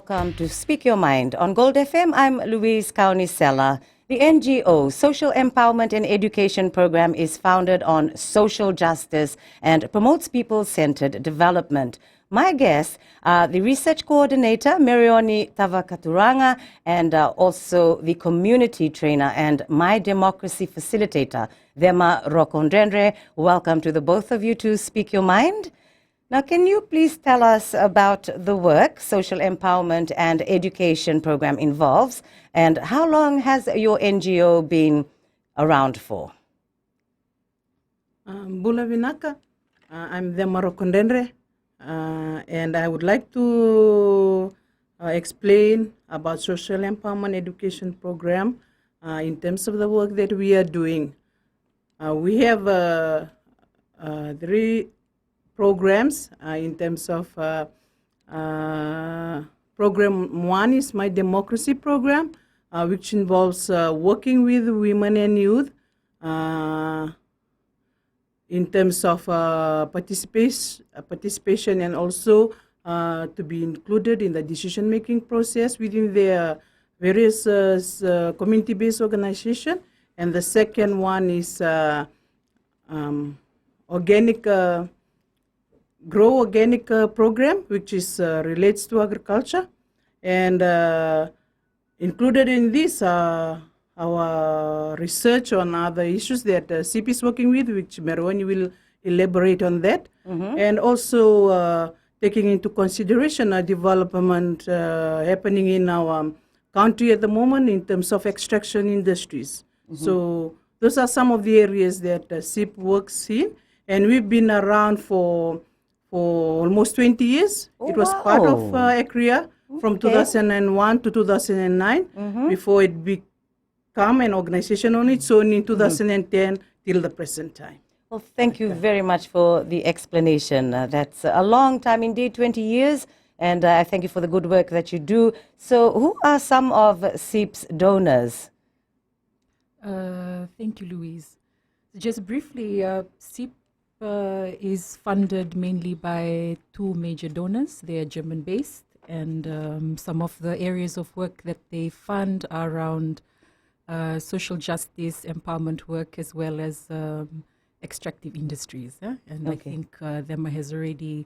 Welcome to Speak Your Mind. On Gold FM, I'm Louise Kaunisela. The NGO Social Empowerment and Education Program is founded on social justice and promotes people-centered development. My guests are the research coordinator, Merioni Tavakaturanga, and also the community trainer and My Democracy facilitator, Thema Rokondrendre. Welcome to the both of you to Speak Your Mind. Now, can you please tell us about the work Social Empowerment and Education Program involves, and how long has your NGO been around for? Bula Vinaka, I'm Thema Rokondrendre, and I would like to explain about Social Empowerment Education Program in terms of the work that we are doing. We have three programs in terms of program one is My Democracy program, which involves working with women and youth in terms of participation and also to be included in the decision-making process within their various community-based organization. And the second one is Grow Organic program, which is relates to agriculture, and included in this our research on other issues that CIP is working with, which Merioni will elaborate on that, and also taking into consideration a development happening in our country at the moment in terms of extraction industries. So those are some of the areas that CIP works in, and we've been around for almost 20 years. It was part of ECRIA from 2001 to 2009 before it became an organization on its own in 2010 till the present time. Well, thank you very much for the explanation. That's a long time indeed, 20 years, and I thank you for the good work that you do. So who are some of CIP's donors? Thank you, Louise. Just briefly, CIP is funded mainly by two major donors. They are German-based, and some of the areas of work that they fund are around social justice, empowerment work, as well as extractive industries. And I think Thema has already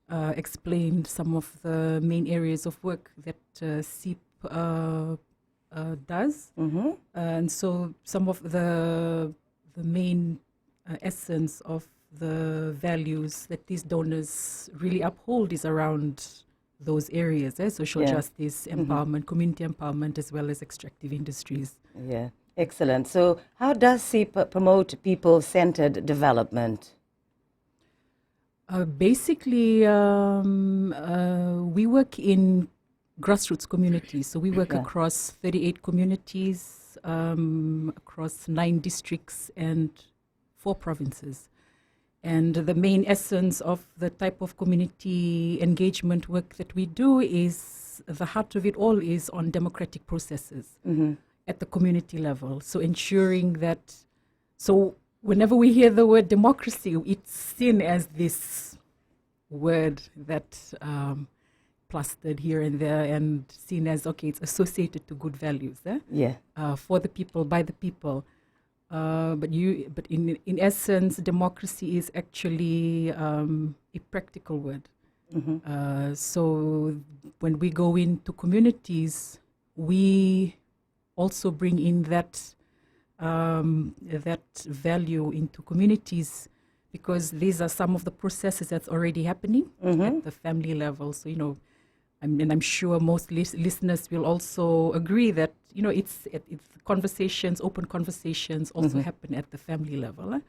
explained some of the main areas of work that CIP does. And so some of the main essence of the values that these donors really uphold is around those areas, social justice, empowerment, community empowerment, as well as extractive industries. Yeah, excellent. So how does CIP promote people-centered development? Basically, we work in grassroots communities. So we work across 38 communities, across 9 districts and 4 provinces. And the main essence of the type of community engagement work that we do is, the heart of it all is on democratic processes at the community level. So ensuring that, so whenever we hear the word democracy, it's seen as this word that plastered here and there and seen as, okay, it's associated to good values, for the people, by the people. But in essence, democracy is actually a practical word. So when we go into communities, we also bring in that value into communities, because these are some of the processes that's already happening at the family level. So I'm sure most listeners will also agree that it's conversations, open conversations also happen at the family level.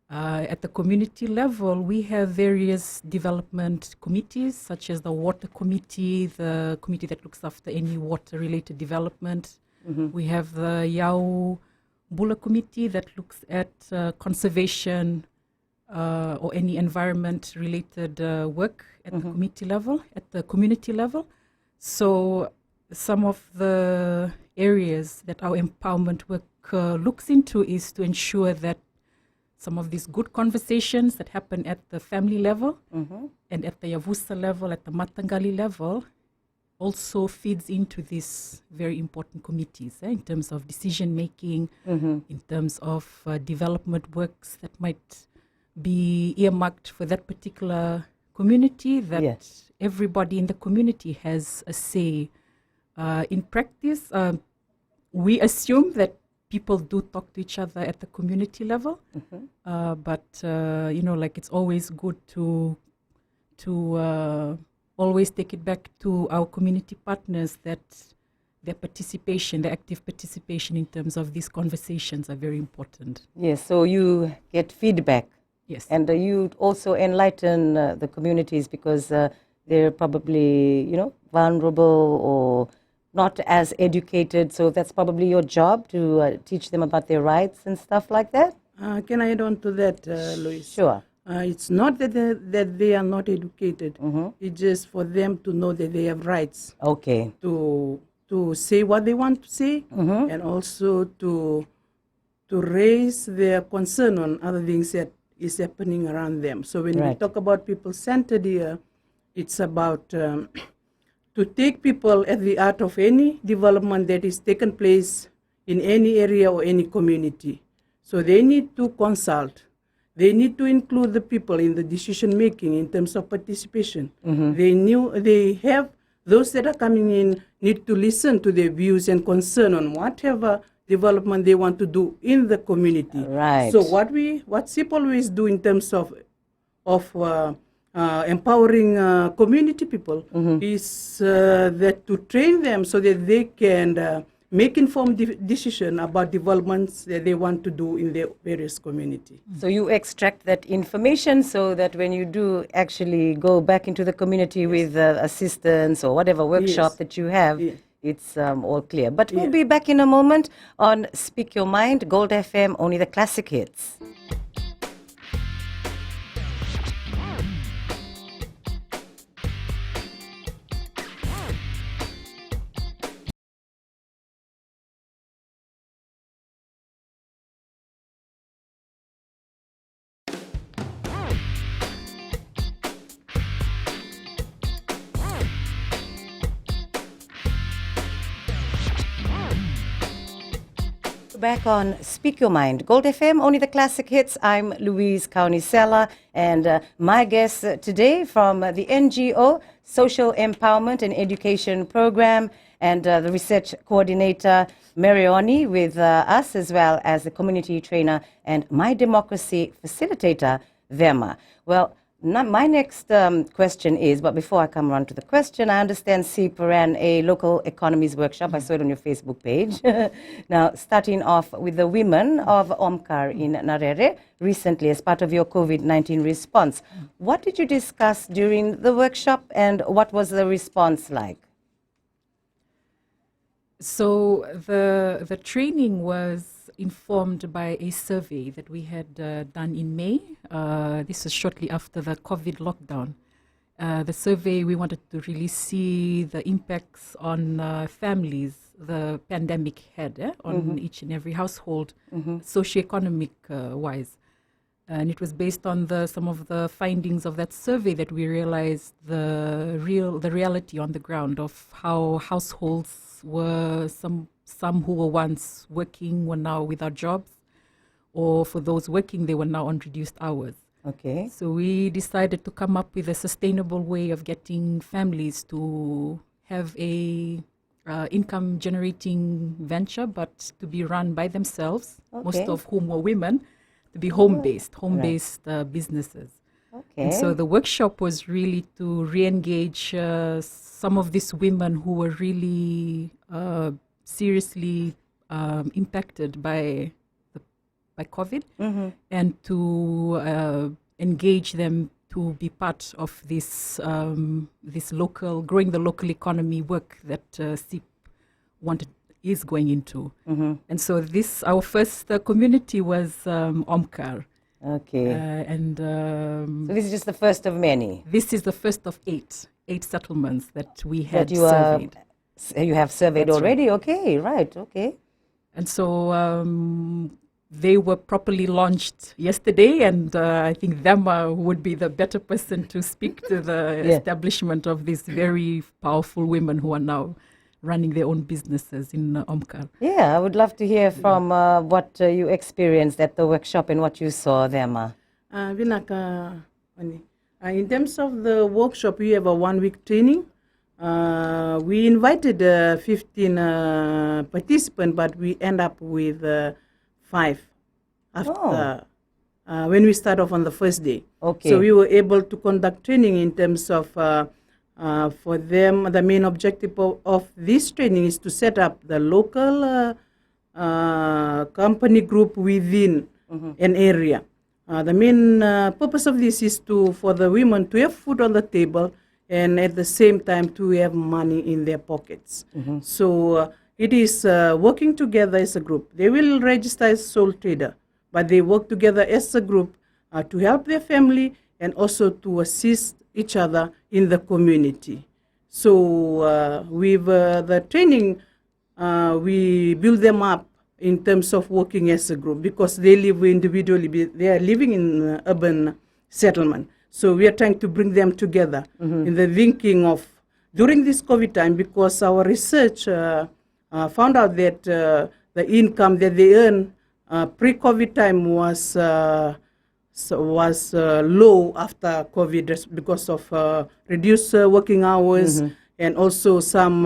At the community level, we have various development committees, such as the water committee, the committee that looks after any water-related development. We have the Yau Bula committee that looks at conservation or any environment-related work at the committee level, at the community level. So some of the areas that our empowerment work looks into is to ensure that some of these good conversations that happen at the family level and at the Yavusa level, at the Matangali level, also feeds into these very important committees in terms of decision making, in terms of development works that might be earmarked for that particular community, that Yes. everybody in the community has a say. In practice, we assume that people do talk to each other at the community level, but like it's always good to always take it back to our community partners that their participation, their active participation in terms of these conversations are very important. Yes, so you get feedback. Yes. And you also enlighten the communities because they're probably, vulnerable or not as educated. So that's probably your job to teach them about their rights and stuff like that? Can I add on to that, Lois? Sure. It's not that they are not educated. It's just for them to know that they have rights Okay. to say what they want to say, and also to raise their concern on other things that is happening around them. So when we Right. talk about people-centered here, it's about to take people at the heart of any development that is taken place in any area or any community. So they need to consult. They need to include the people in the decision making in terms of participation. They have those that are coming in need to listen to their views and concern on whatever development they want to do in the community. Right. So what SIP always do in terms of empowering community people is that to train them so that they can make informed decision about developments that they want to do in their various community. So you extract that information so that when you do actually go back into the community with assistance or whatever workshop Yes. that you have, Yeah. it's all clear. But we'll be back in a moment on Speak Your Mind, Gold FM, only the classic hits. Back on Speak Your Mind, Gold FM, only the classic hits. I'm Louise Kaunisela, and my guest today from the NGO Social Empowerment and Education Program, and the research coordinator Marioni with us, as well as the community trainer and My Democracy facilitator Vema. Well, my next question is, but before I come around to the question, I understand SIP ran a local economies workshop. I saw it on your Facebook page. Now, starting off with the women of Omkar in Narere recently as part of your COVID-19 response. What did you discuss during the workshop, and what was the response like? So the training was informed by a survey that we had done in May. This was shortly after the COVID lockdown. The survey, we wanted to really see the impacts on families the pandemic had on each and every household, socioeconomic wise. And it was based on some of the findings of that survey that we realized the reality on the ground of how households were, some who were once working were now without jobs, or for those working, they were now on reduced hours. Okay. So we decided to come up with a sustainable way of getting families to have a income generating venture, but to be run by themselves, most Okay. of whom were women, to be home-based businesses. Okay. And so the workshop was really to re-engage some of these women who were really seriously impacted by COVID, and to engage them to be part of this growing the local economy work that SIP is going into. And so our first community was Omkar. Okay. So this is just the first of many this is the first of eight settlements that we had that surveyed. you have surveyed That's right. already. Okay, right. Okay. And so they were properly launched yesterday, and I think Dhamma would be the better person to speak to the Yeah. establishment of these very powerful women who are now running their own businesses in Omkar. Yeah, I would love to hear from what you experienced at the workshop and what you saw there, Ma. Vinaka, in terms of the workshop, we have a 1-week training. We invited 15 participants, but we end up with 5 after when we start off on the first day. Okay. So we were able to conduct training in terms of for them. The main objective of this training is to set up the local company group within an area. The main purpose of this is for the women to have food on the table and at the same time to have money in their pockets. So it is working together as a group. They will register as sole trader, but they work together as a group to help their family and also to assist each other in the community. So with the training, we build them up in terms of working as a group because they live individually. They are living in urban settlement. So we are trying to bring them together in the thinking of during this COVID time, because our research found out that the income that they earn pre-COVID time was low after COVID because of reduced working hours and also some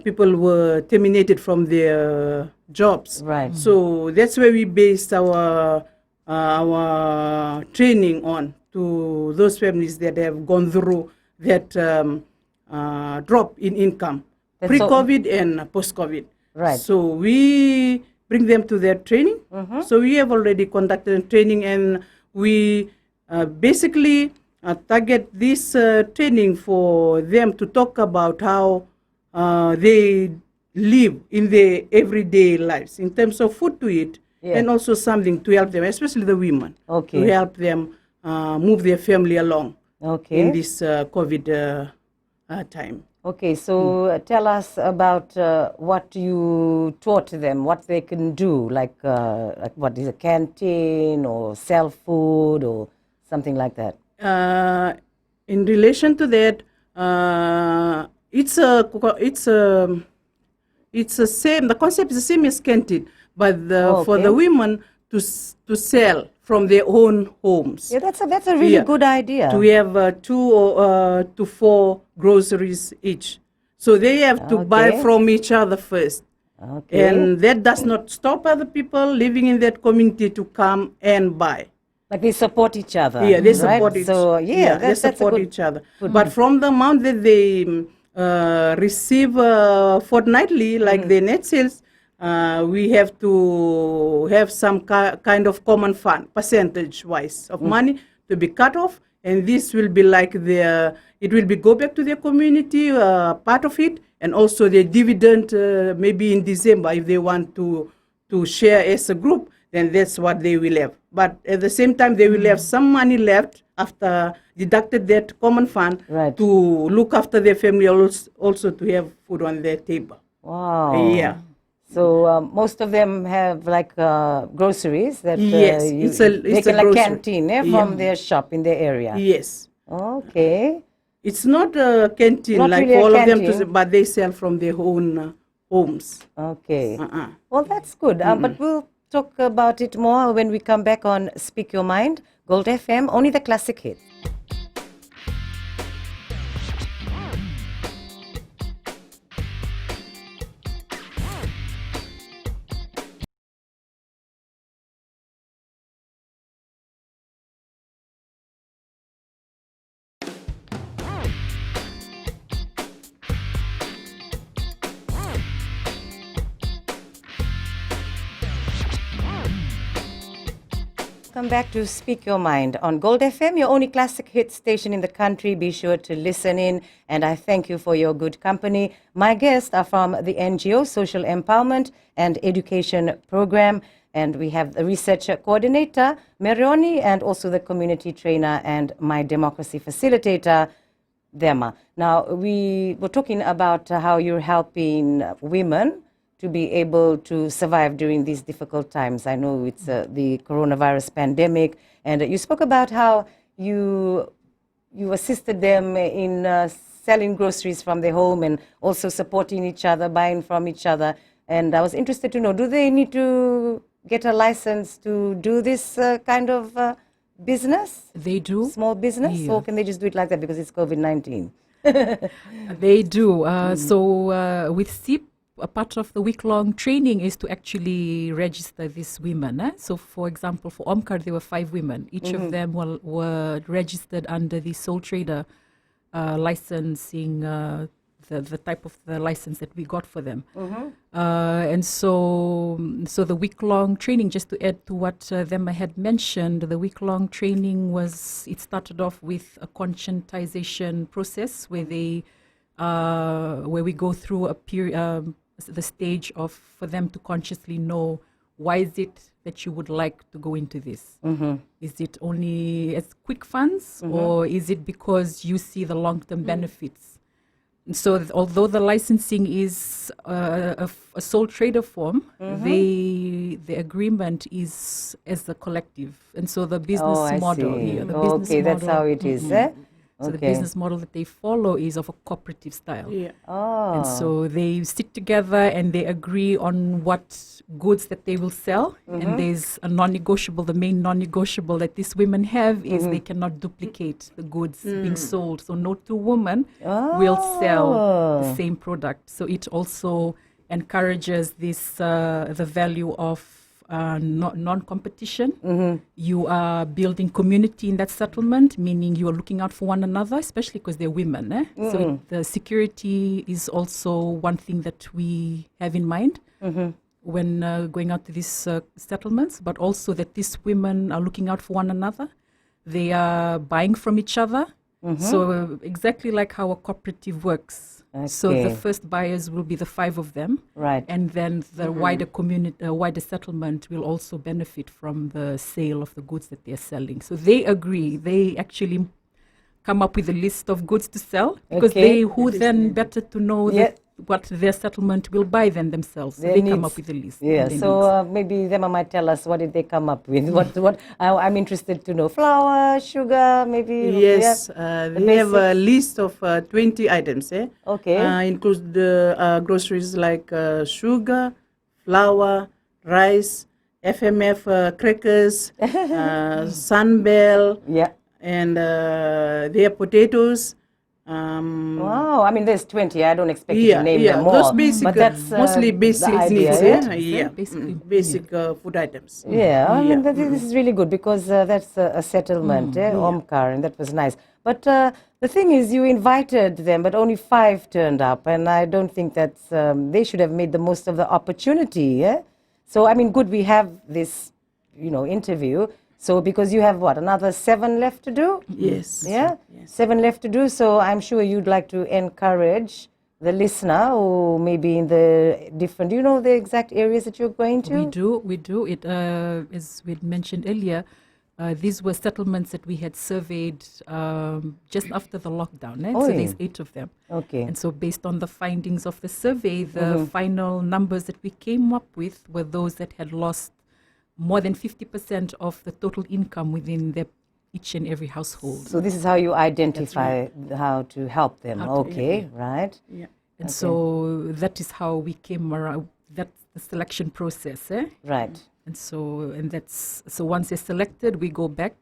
people were terminated from their jobs. Right. So that's where we based our training on, to those families that have gone through that drop in income, That's pre-COVID and post-COVID. Right. So we bring them to their training. So we have already conducted training, and we basically target this training for them to talk about how they live in their everyday lives in terms of food to eat, and also something to help them, especially the women, Okay. to help them move their family along Okay. in this COVID time. Okay, so tell us about what you taught them, what they can do, like what is a canteen or sell food or something like that. In relation to that, it's a same. The concept is the same as canteen, but for the women to sell from their own homes. Yeah, that's a really good idea. To have 2 to 4 groceries each. So they have to buy Okay. from each other first. Okay. And that does not stop other people living in that community to come and buy. Like they support each other. Yeah, they right? support each So yeah, they that's a support good, each other. But from the amount that they receive fortnightly, like the net sales, we have to have some kind of common fund, percentage-wise of money to be cut off, and this will be like it will be go back to their community, part of it, and also the dividend maybe in December if they want to share as a group, then that's what they will have. But at the same time, they will have some money left after deducted that common fund Right. to look after their family, also to have food on their table. Wow. Yeah. So most of them have like groceries that Yes, they it's can a like grocery. canteen from their shop in their area. Yes. Okay. It's not a canteen Not like really a all of them, canteen. but they sell from their own homes. Okay. Uh-uh. Well, that's good. But we'll talk about it more when we come back on Speak Your Mind, Gold FM, only the classic hits. Welcome back to Speak Your Mind on Gold FM, your only classic hit station in the country. Be sure to listen in, and I thank you for your good company. My guests are from the NGO Social Empowerment and Education Program, and we have the research coordinator, Merioni, and also the community trainer and My Democracy facilitator, Dhamma. Now, we were talking about how you're helping women to be able to survive during these difficult times? I know it's the coronavirus pandemic, and you spoke about how you assisted them in selling groceries from their home and also supporting each other, buying from each other. And I was interested to know, do they need to get a license to do this kind of business? They do. Small business? Yeah. Or can they just do it like that because it's COVID-19? They do. So with SEEP, a part of the week-long training is to actually register these women. So, for example, for Omkar, there were 5 women. Each of them were registered under the sole trader licensing, the type of the license that we got for them. And so the week-long training, just to add to what Themma had mentioned, the week-long training it started off with a conscientization process where where we go through a period, the stage for them to consciously know, why is it that you would like to go into this? Is it only as quick funds, or is it because you see the long-term benefits? And so although the licensing is a sole trader form, the agreement is as a collective. And so the business I model. see. Yeah, the business Okay, that's model, how it is, eh? So the Okay. business model that they follow is of a cooperative style. Yeah. Oh. And so they sit together and they agree on what goods that they will sell. And there's a non-negotiable, the main non-negotiable that these women have is they cannot duplicate the goods being sold. So no 2 women will sell the same product. So it also encourages this, the value of non-competition. You are building community in that settlement, meaning you are looking out for one another, especially because they're women. So the security is also one thing that we have in mind when going out to these settlements, but also that these women are looking out for one another. They are buying from each other. So exactly like how a cooperative works. So the Okay. first buyers will be the 5 of them. Right. And then the wider community, wider settlement will also benefit from the sale of the goods that they're selling. So they agree. They actually come up with a list of goods to sell because Okay. who then better to know Yeah. what their settlement will buy than themselves. So Their they come needs. up with a list. Yeah, their so needs. maybe Themma might tell us what did they come up with. What I'm interested to know. Flour, sugar, maybe. Yes, The they have a basics. list of 20 items. Okay. Includes the groceries like sugar, flour, rice, FMF crackers, Sunbell, Yeah. and they have potatoes. Wow, I mean, there's 20. I don't expect you Yeah, to name yeah, them more. those basic, but that's mostly the basic idea, needs. yeah? Yeah, Basically, basic food items. Yeah, I mean, Yeah. this is really good because that's a settlement, Omkar, and that was nice. But the thing is, you invited them, but only 5 turned up, and I don't think that's, they should have made the most of the opportunity, yeah? So, I mean, good, we have this, interview. So, because you have what, another 7 left to do? Yes. Yeah? 7 left to do, so I'm sure you'd like to encourage the listener who may be in the different, do you know the exact areas that you're going to? We do. It, as we mentioned earlier, these were settlements that we had surveyed just after the lockdown. So Oi. there's 8 of them. Okay. And so based on the findings of the survey, the final numbers that we came up with were those that had lost more than 50% of the total income within each and every household. So this is how you identify how to help them. Okay, right. Yeah. And so that is how we came around. That's the selection process. Right. And so once they're selected, we go back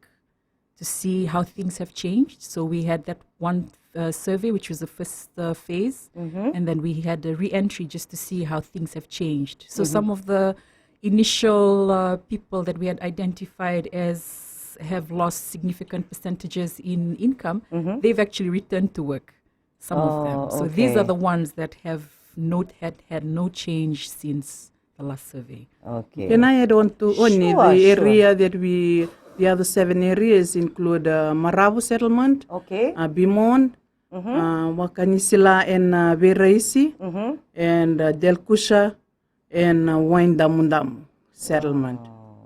to see how things have changed. So we had that one survey, which was the first phase, and then we had a re-entry just to see how things have changed. So some of the initial people that we had identified as have lost significant percentages in income, they've actually returned to work, some of them. So these okay. are the ones that have had no change since the last survey. Okay. Can I add on to only Sure, the sure. area that the other 7 areas include Marabu settlement, Okay. Bimon, Wakanisila and Veraisi, and Delkusha and Waindamundamu settlement,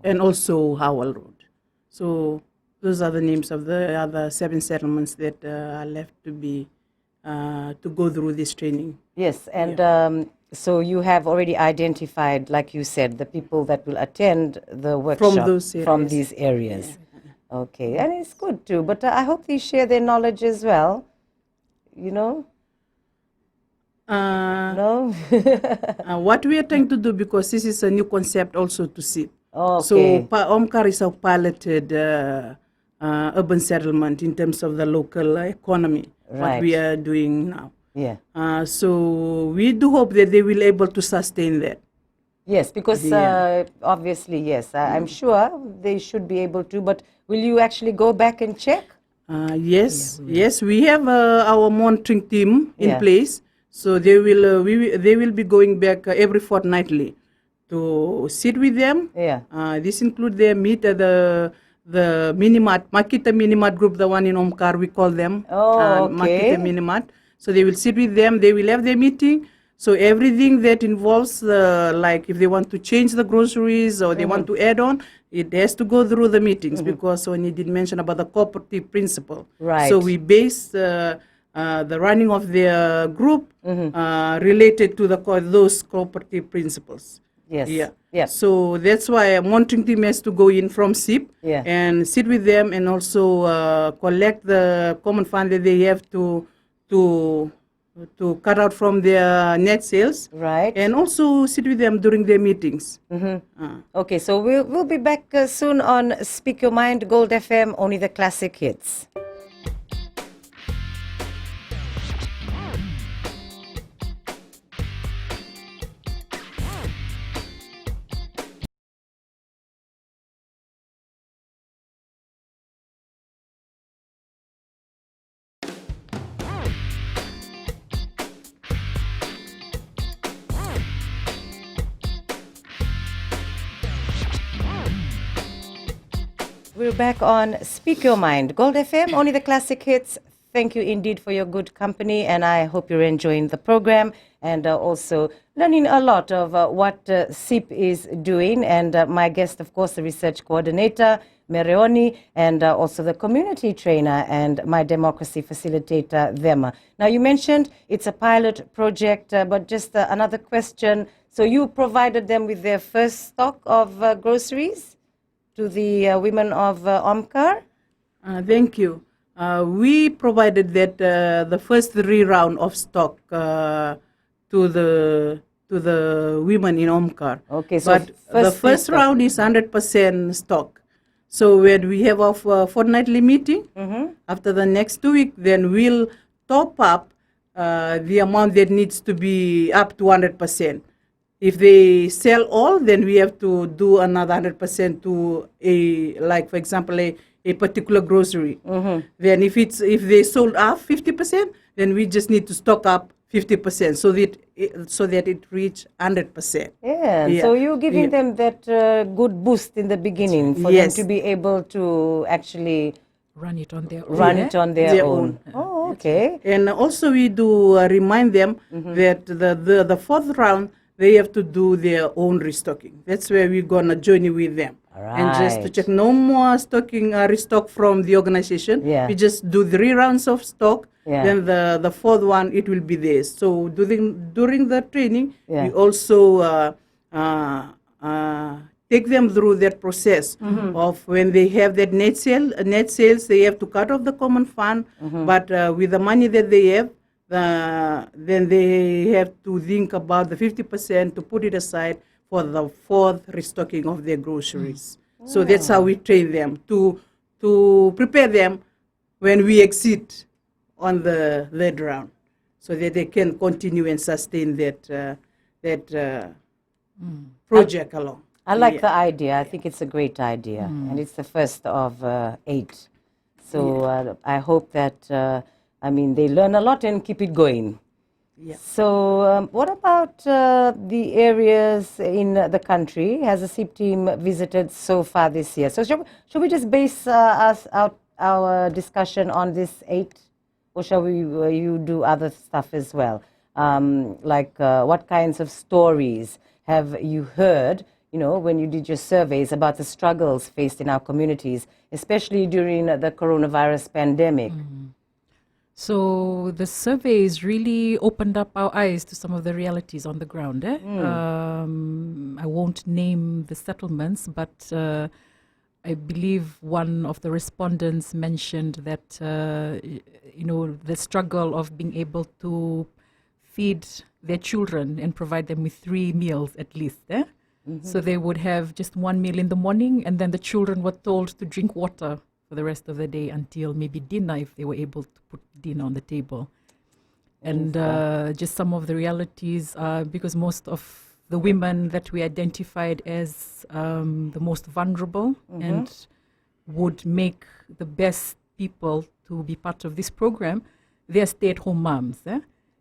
and also Howell Road. So those are the names of the other 7 settlements that are left to be to go through this training. Yes, and so you have already identified, like you said, the people that will attend the workshop those from areas. these areas. Okay, and it's good too, but I hope they share their knowledge as well, you know? No? What we are trying to do, because this is a new concept also to SIP. Okay. So Omkar is a piloted urban settlement in terms of the local economy, what we Right. are doing now. Yeah. So we do hope that they will able to sustain that. Yes, because obviously, yes, I'm sure they should be able to, but will you actually go back and check? Yes, yes, we have our monitoring team in Yeah. place. So they will be going back every fortnightly to sit with them. Yeah. This include their meet at the Minimart, Makita Minimart group, the one in Omkar, we call them. Oh, okay. Makita Minimart. So they will sit with them, they will have their meeting. So everything that involves, like if they want to change the groceries or they want to add on, it has to go through the meetings, because when you did mention about the cooperative principle. Right. So we base the running of their group related to those cooperative principles. Yes. Yeah. Yeah. So that's why a monitoring team has to go in from SIP Yeah. and sit with them and also collect the common fund that they have to cut out from their net sales. Right. And also sit with them during their meetings. Okay, so we'll be back soon on Speak Your Mind, Gold FM, only the classic hits. We're back on Speak Your Mind, Gold FM, only the classic hits. Thank you indeed for your good company, and I hope you're enjoying the program and also learning a lot of what SIP is doing. And my guest, of course, the research coordinator, Mereoni, and also the community trainer and my democracy facilitator, Vema. Now, you mentioned it's a pilot project, but just another question. So you provided them with their first stock of groceries to the women of Omkar? Thank you. We provided that the first 3 round of stock to the women in Omkar. Okay, so But the first first round is 100% stock. So when we have our fortnightly meeting, after the next 2 weeks, then we'll top up the amount that needs to be up to 100%. If they sell all, then we have to do another 100% to like for example, a particular grocery. Then if they sold off 50%, then we just need to stock up 50% so that it reach 100%. Yeah, so you're giving them that good boost in the beginning for them to be able to actually Run it on their own. run it on their Their own. Oh, okay. And also we do remind them that the 4th round, they have to do their own restocking. That's where we're going to journey with them. And just to Right. check, no more stocking restock from the organization. Yeah. We just do 3 rounds of stock. Yeah. Then the 4th one, it will be theirs. So during the training, Yeah. we also take them through that process of when they have that net sales, they have to cut off the common fund. But with the money that they have, then they have to think about the 50% to put it aside for the 4th restocking of their groceries. So that's how we train them to prepare them when we exit on the third round, so that they can continue and sustain that project along. I like the idea. I think it's a great idea. And it's the first of 8. So I hope that, they learn a lot and keep it going. Yeah. So what about the areas in the country? Has the SIP team visited so far this year? So should we just base our discussion on this 8? Or shall we you do other stuff as well? What kinds of stories have you heard, when you did your surveys about the struggles faced in our communities, especially during the coronavirus pandemic? So the surveys really opened up our eyes to some of the realities on the ground. I won't name the settlements, but I believe one of the respondents mentioned that the struggle of being able to feed their children and provide them with 3 meals at least. So they would have just 1 meal in the morning, and then the children were told to drink water for the rest of the day until maybe dinner, if they were able to put dinner on the table. And just some of the realities, because most of the women that we identified as the most vulnerable and would make the best people to be part of this program, they are stay-at-home moms.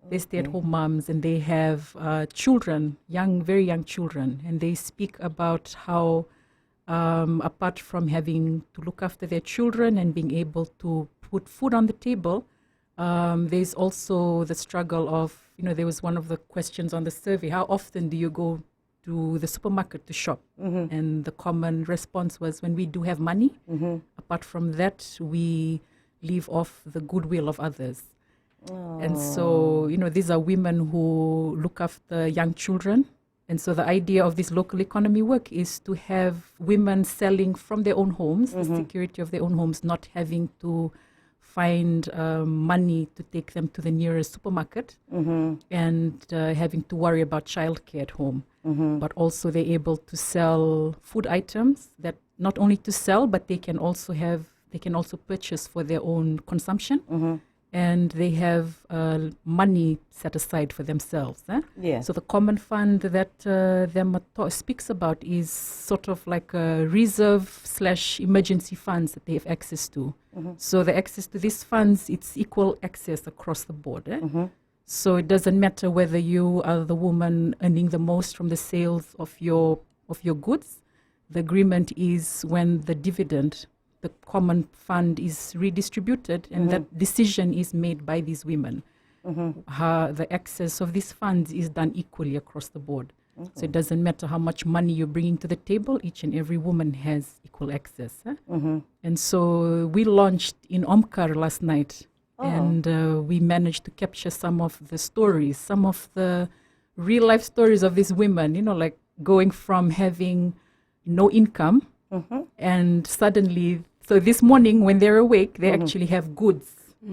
They stay-at-home moms, and they have children, very young children, and they speak about how apart from having to look after their children and being able to put food on the table, there's also the struggle of, there was one of the questions on the survey, how often do you go to the supermarket to shop? And the common response was, when we do have money, apart from that, we leave off the goodwill of others. And so, these are women who look after young children. And so the idea of this local economy work is to have women selling from their own homes, the security of their own homes, not having to find money to take them to the nearest supermarket and having to worry about childcare at home. But also they're able to sell food items that not only to sell, but they can also purchase for their own consumption. And they have money set aside for themselves. So the common fund that Demato speaks about is sort of like a reserve/emergency funds that they have access to. So the access to these funds, it's equal access across the board. So it doesn't matter whether you are the woman earning the most from the sales of your goods. The agreement is when the dividend, the common fund, is redistributed, and that decision is made by these women. The access of these funds is done equally across the board. So it doesn't matter how much money you're bringing to the table, each and every woman has equal access. And so we launched in Omkar last night, and we managed to capture some of the stories, some of the real life stories of these women, like going from having no income and suddenly, so this morning when they're awake, they actually have goods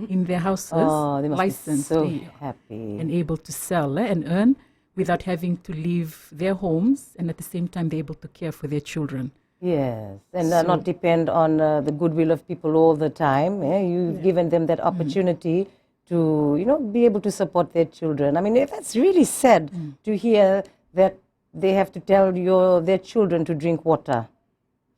in their houses, They must licensed, be so happy. and able to sell and earn without having to leave their homes, and at the same time they're able to care for their children. Yes, and not depend on the goodwill of people all the time. You've given them that opportunity to, be able to support their children. I mean, that's really sad to hear that they have to tell their children to drink water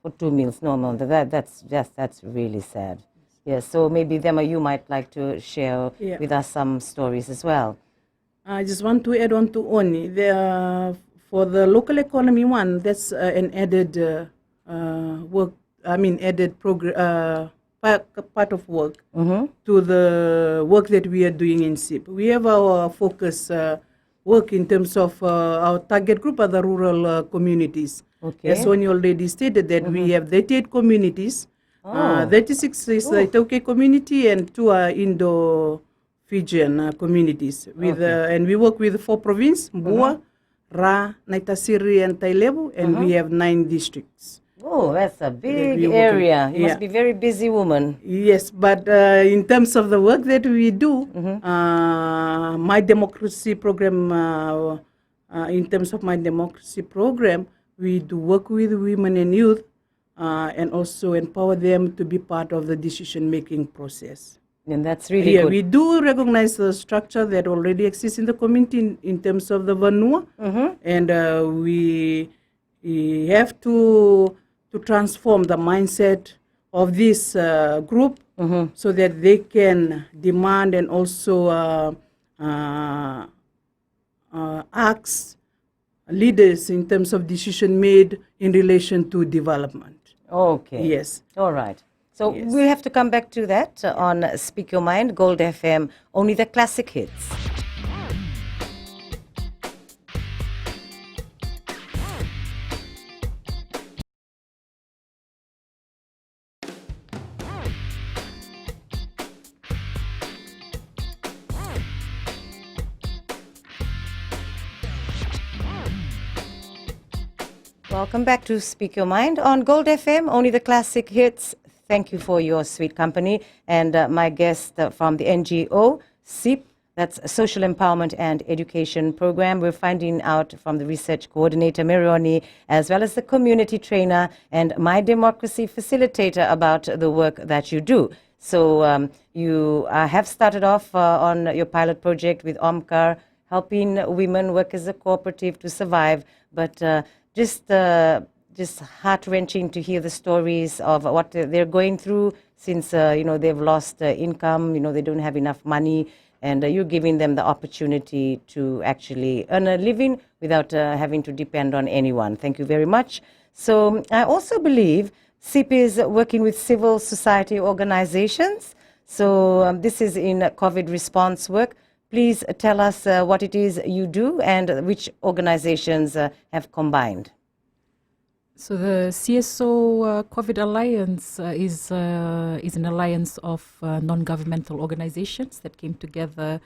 for 2 meals. No, that's really sad. Yes, so maybe Dema, you might like to share with us some stories as well. I just want to add on to Oni. For the local economy one, that's an added work. Added part of work to the work that we are doing in SIP. We have our focus work in terms of our target group are the rural communities. Okay. As Oni already stated that we have 38 communities. 36 is the Itoke community and 2 are Indo-Fijian communities. And we work with 4 provinces, Mbua, Ra, Naitasiri, and Tailevu, and we have 9 districts. Oh, that's a big area. You must be very busy woman. Yes, but in terms of the work that we do, My Democracy program, in terms of My Democracy program, we do work with women and youth and also empower them to be part of the decision-making process. And that's really good. We do recognize the structure that already exists in the community in terms of the Vanua, and we have to transform the mindset of this group so that they can demand and also ask leaders in terms of decision made in relation to development. Okay. Yes. All right. So we'll have to come back to that on Speak Your Mind, Gold FM, only the classic hits. Welcome back to Speak Your Mind on Gold FM, only the classic hits. Thank you for your sweet company. And my guest from the NGO, SEEP, that's Social Empowerment and Education Program. We're finding out from the research coordinator, Mirioni, as well as the community trainer and My Democracy facilitator about the work that you do. So you have started off on your pilot project with OMCAR, helping women work as a cooperative to survive, but just heart-wrenching to hear the stories of what they're going through since they've lost income, they don't have enough money, and you're giving them the opportunity to actually earn a living without having to depend on anyone. Thank you very much. So I also believe SEEP is working with civil society organizations. So this is in COVID response work. Please tell us what it is you do and which organizations have combined. So the CSO COVID Alliance is an alliance of non-governmental organizations that came together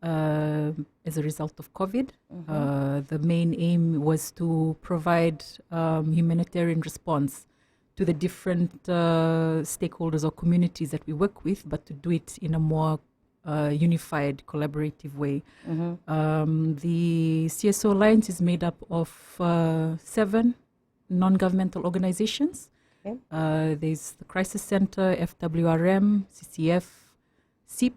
as a result of COVID. The main aim was to provide humanitarian response to the different stakeholders or communities that we work with, but to do it in a more unified, collaborative way. The CSO Alliance is made up of 7 non-governmental organizations. Okay. There's the Crisis Center, FWRM, CCF, SEEP,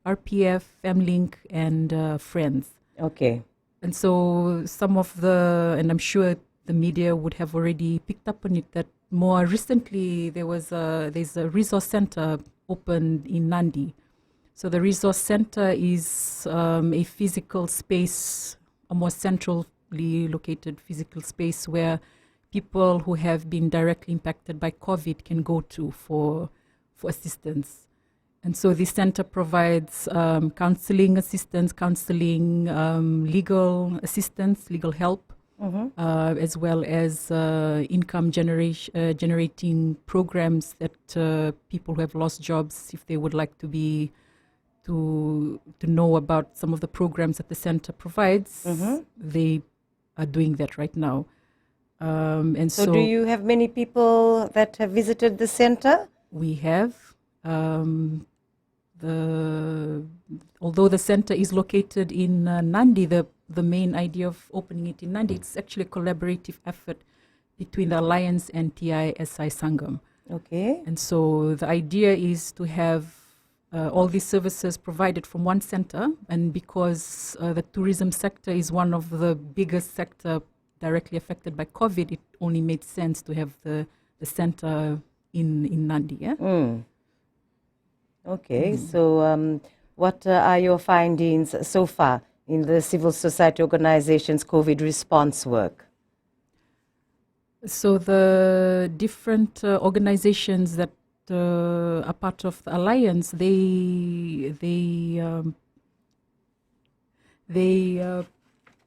RPF, FemLink, and Friends. Okay. And so some of and I'm sure the media would have already picked up on it, that more recently there's a resource center opened in Nandi. So the resource center is a physical space, a more centrally located physical space where people who have been directly impacted by COVID can go to for assistance. And so this center provides counseling assistance, legal assistance, legal help, as well as income generating programs that people who have lost jobs, if they would like to know about some of the programs that the center provides, they are doing that right now. And so do you have many people that have visited the center? We have. Although the center is located in Nandi, the main idea of opening it in Nandi, it's actually a collaborative effort between the Alliance and TISI Sangam. Okay. And so the idea is to have all these services provided from one center, and because the tourism sector is one of the biggest sector directly affected by COVID, it only made sense to have the center in Nandi. Yeah? Okay, so what are your findings so far in the civil society organizations' COVID response work? So the different organizations that are part of the alliance, they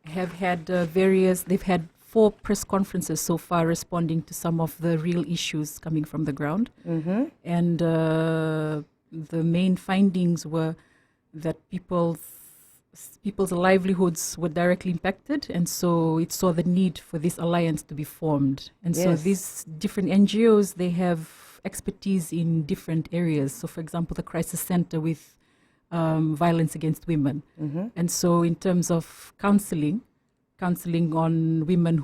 have had they've had 4 press conferences so far responding to some of the real issues coming from the ground. And the main findings were that people's livelihoods were directly impacted, and so it saw the need for this alliance to be formed. And so these different NGOs, they have expertise in different areas. So for example, the Crisis Center with violence against women. And so in terms of counseling on women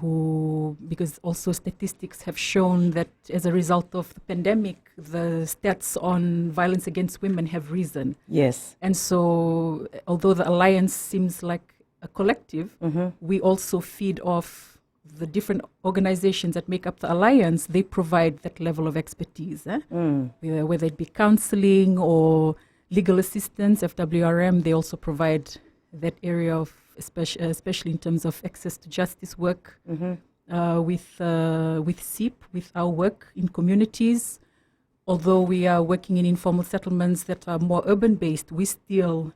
because also statistics have shown that as a result of the pandemic, the stats on violence against women have risen. Yes. And so although the alliance seems like a collective, we also feed off the different organizations that make up the alliance. They provide that level of expertise, whether it be counseling or legal assistance. FWRM, they also provide that area of especially in terms of access to justice work. With SEEP, with our work in communities, although we are working in informal settlements that are more urban-based, we still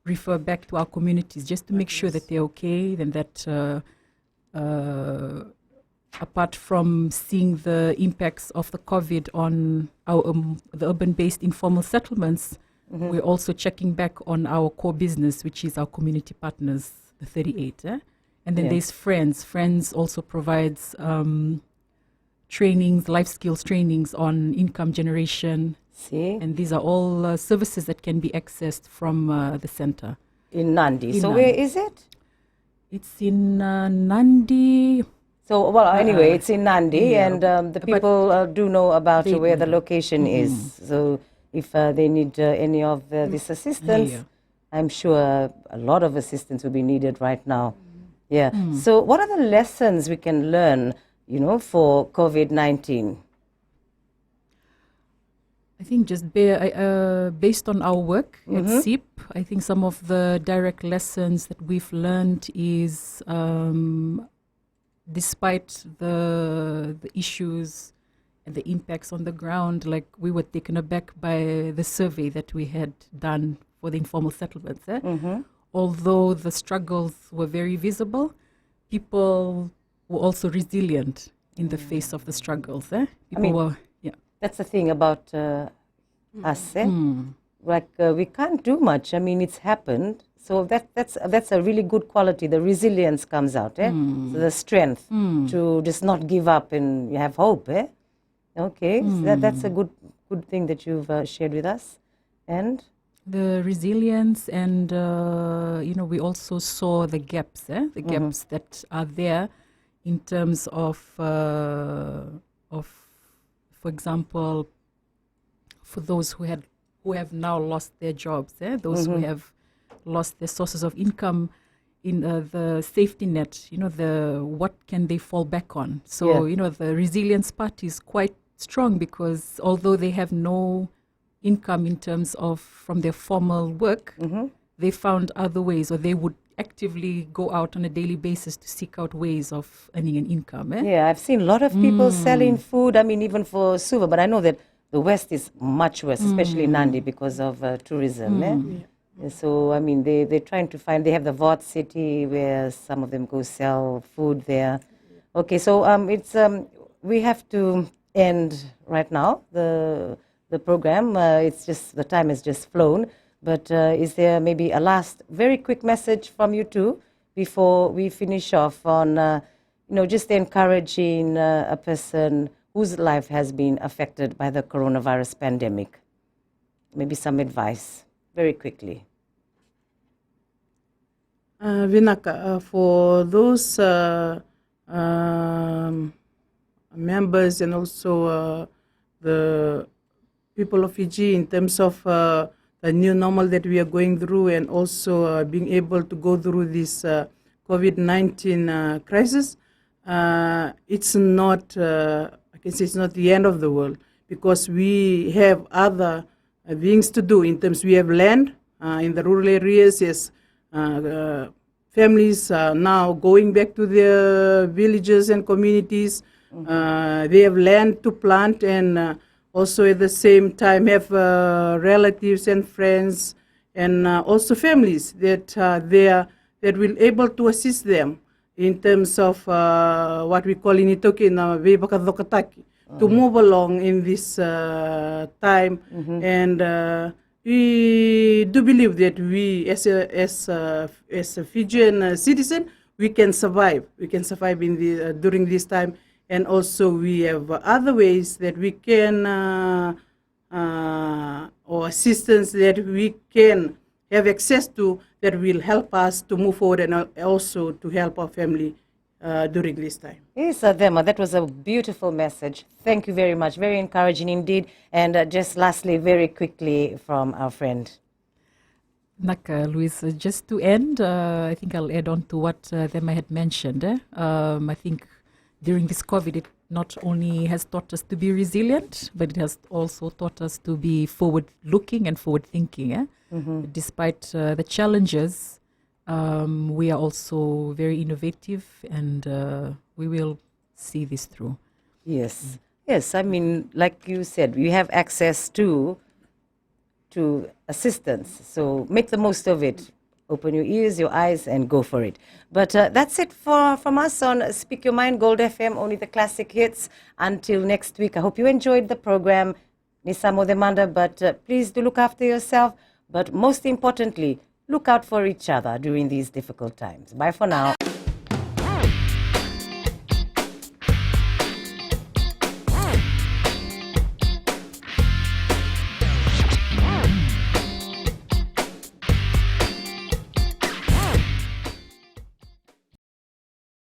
refer back to our communities just to make sure that they're okay, and that apart from seeing the impacts of the COVID on our the urban-based informal settlements, we're also checking back on our core business, which is our community partners, the 38. And then Yeah. there's Friends. Friends also provides trainings, life skills trainings on income generation. See, And these are all services that can be accessed from the center. in Nandi. In So Nandi. where is it? It's in Nandi. So, well, anyway, it's in Nandi, yeah, and the but people do know about they where the know. location is. So, if they need any of this assistance, Yeah. I'm sure a lot of assistance will be needed right now. Yeah. So, what are the lessons we can learn, for COVID-19? I think just based on our work at SEEP, I think some of the direct lessons that we've learned is despite the issues and the impacts on the ground, like we were taken aback by the survey that we had done for the informal settlements. Although the struggles were very visible, people were also resilient in the face of the struggles. People mean, were, yeah. That's the thing about us. Like we can't do much. I mean, it's happened. So that's a really good quality. The resilience comes out. So the strength to just not give up and have hope. Okay, so that's a good thing that you've shared with us. And The resilience and, we also saw the gaps, the gaps that are there in terms of, for example, for those who have now lost their jobs, those who have lost their sources of income, in the safety net, what can they fall back on? So, the resilience part is quite strong because although they have no income in terms of from their formal work, they found other ways, or they would actively go out on a daily basis to seek out ways of earning an income. yeah, I've seen a lot of people selling food. I mean, even for Suva, but I know that the West is much worse, especially Nandi, because of tourism. And so, I mean, they're trying to find, they have the Vought City where some of them go sell food there. Okay, so we have to end right now, the program. It's just, the time has just flown. But is there maybe a last very quick message from you two before we finish off on, just encouraging a person whose life has been affected by the coronavirus pandemic? Maybe some advice, very quickly. Vinaka, for those members and also the people of Fiji in terms of the new normal that we are going through, and also being able to go through this COVID-19 crisis, it's not, I can say it's not the end of the world, because we have other things to do in terms, we have land in the rural areas, yes. Families are now going back to their villages and communities. They have land to plant, and also at the same time have relatives and friends, and also families that that will able to assist them in terms of what we call in Itoki to move along in this time. And we do believe that we, as a Fijian citizen, we can survive. We can survive in the during this time, and also we have other ways that we can, or assistance that we can have access to, that will help us to move forward, and also to help our family during this time. Yes, Adema, that was a beautiful message. Thank you very much. Very encouraging indeed. And just lastly, very quickly from our friend. Naka, Luis, just to end, I think I'll add on to what Adema had mentioned. I think during this COVID, it not only has taught us to be resilient, but it has also taught us to be forward-looking and forward-thinking. Despite the challenges, we are also very innovative, and we will see this through. Yes. Yes, I mean, like you said, you have access to assistance. So make the most of it. Open your ears, your eyes, and go for it. But that's it from us on Speak Your Mind, Gold FM, only the classic hits. Until next week, I hope you enjoyed the program. Nisamo Demanda, but please do look after yourself. But most importantly, look out for each other during these difficult times. Bye for now.